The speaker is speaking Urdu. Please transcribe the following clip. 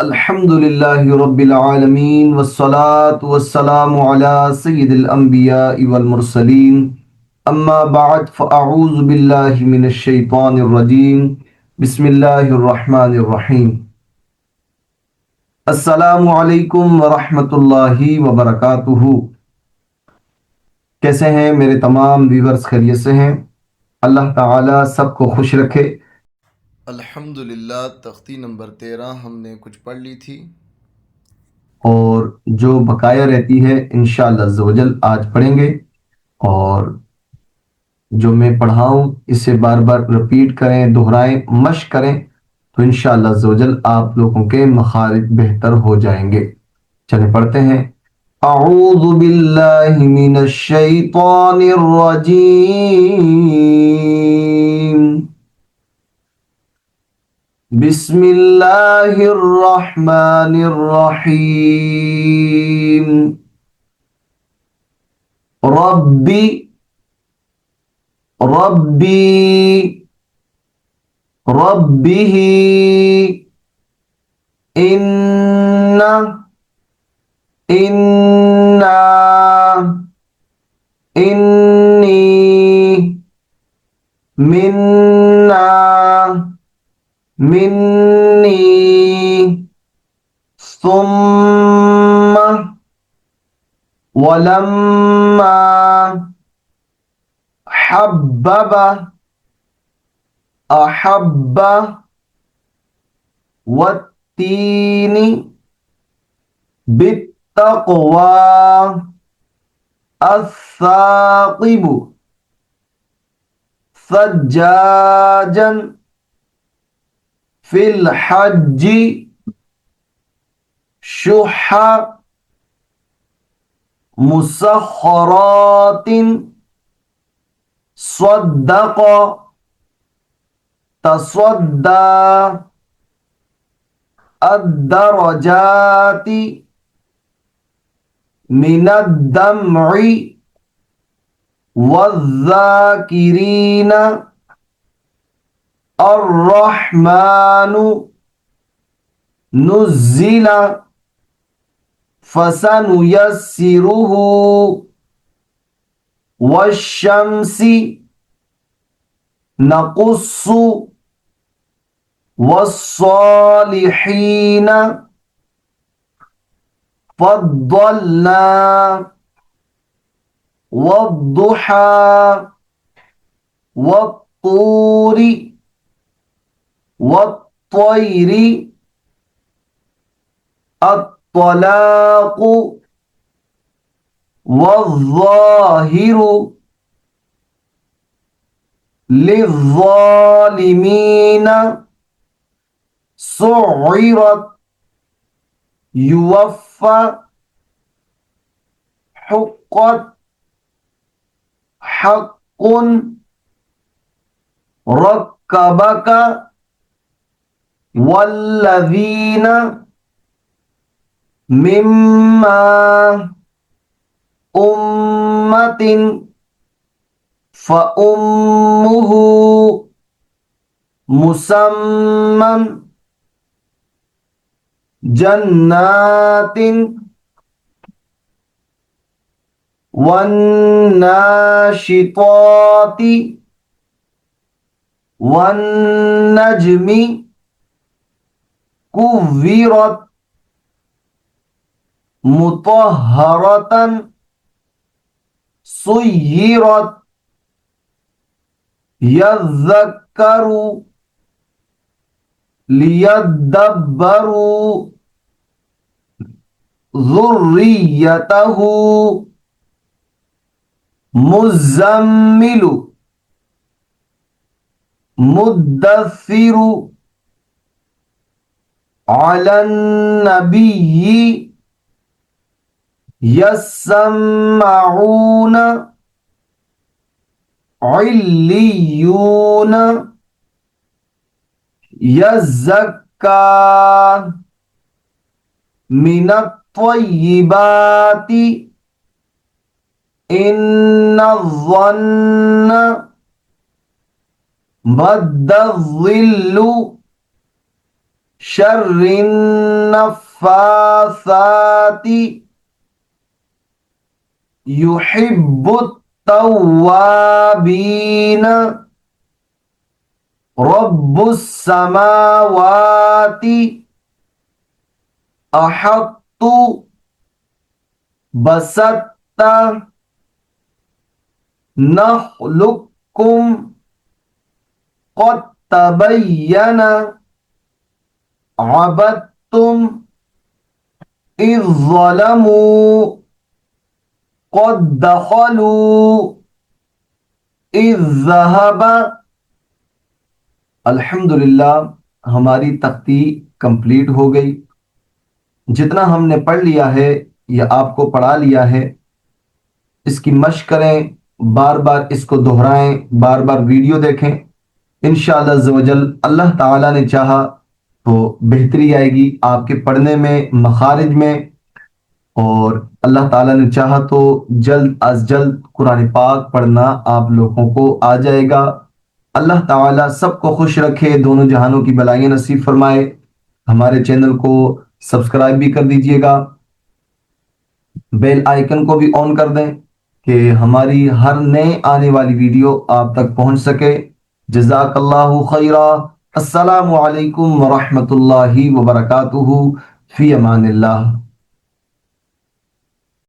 الحمد للہ رب العالمین والصلاة والسلام علی سید الانبیاء والمرسلین اما بعد فاعوذ باللہ من الشیطان الرجیم بسم اللہ الرحمن الرحیم السلام علیکم ورحمۃ اللہ وبرکاتہ۔ کیسے ہیں میرے تمام ویورز؟ خیریت سے ہیں؟ اللہ تعالیٰ سب کو خوش رکھے۔ الحمدللہ تختی نمبر 13 ہم نے کچھ پڑھ لی تھی، اور جو بقایا رہتی ہے انشاءاللہ عز و جل آج پڑھیں گے، اور جو میں پڑھاؤں اسے بار بار رپیٹ کریں، دہرائیں، مشق کریں تو انشاءاللہ عز و جل آپ لوگوں کے مخارج بہتر ہو جائیں گے۔ چلیں پڑھتے ہیں۔ اعوذ باللہ من الشیطان الرجیم، بسم اللہ الرحمن الرحیم۔ ربی ربی ربه إنا إني منا مني ثم ولما حبب أحب والتين بالتقوى الثاقب ثجاجا في الحج شح مسخرات صدق تصدى الدرجات من الدمع والذاكرين الرحمن نزل فسنيسره والشمس نقص والصالحين فضلنا والضحى والطور والطير الطلاق والظاهر للظالمين سعرت يوفى حقت حق ركبك والذين مما أمة فأمه مسمى جنات والناشطات والنجم كورت مطهرة سيرت يذكر ليدبروا ذريته مزمل مدثر على النبي يسمعون عليون يزكى من الطيبات إن الظن مد الظل شر النفاثات يحب التوابين رب السماوات أحط بسطت نخلقكم قد تبين عبدتم إذ ظلموا قد دخلوا إذ ذهب. الحمدللہ ہماری تختی کمپلیٹ ہو گئی. جتنا ہم نے پڑھ لیا ہے یا آپ کو پڑھا لیا ہے اس کی مشق کریں، بار بار اس کو دہرائیں، بار بار ویڈیو دیکھیں. انشاءاللہ عز و جل اللہ تعالیٰ نے چاہا تو بہتری آئے گی آپ کے پڑھنے میں، مخارج میں، اور اللہ تعالیٰ نے چاہا تو جلد از جلد قرآن پاک پڑھنا آپ لوگوں کو آ جائے گا. اللہ تعالیٰ سب کو خوش رکھے، دونوں جہانوں کی بلائیں نصیب فرمائے. ہمارے چینل کو سبسکرائب بھی کر دیجئے گا، بیل آئیکن کو بھی آن کر دیں کہ ہماری ہر نئے آنے والی ویڈیو آپ تک پہنچ سکے. جزاک اللہ خیرہ. السلام علیکم ورحمۃ اللہ وبرکاتہ. فی امان اللہ.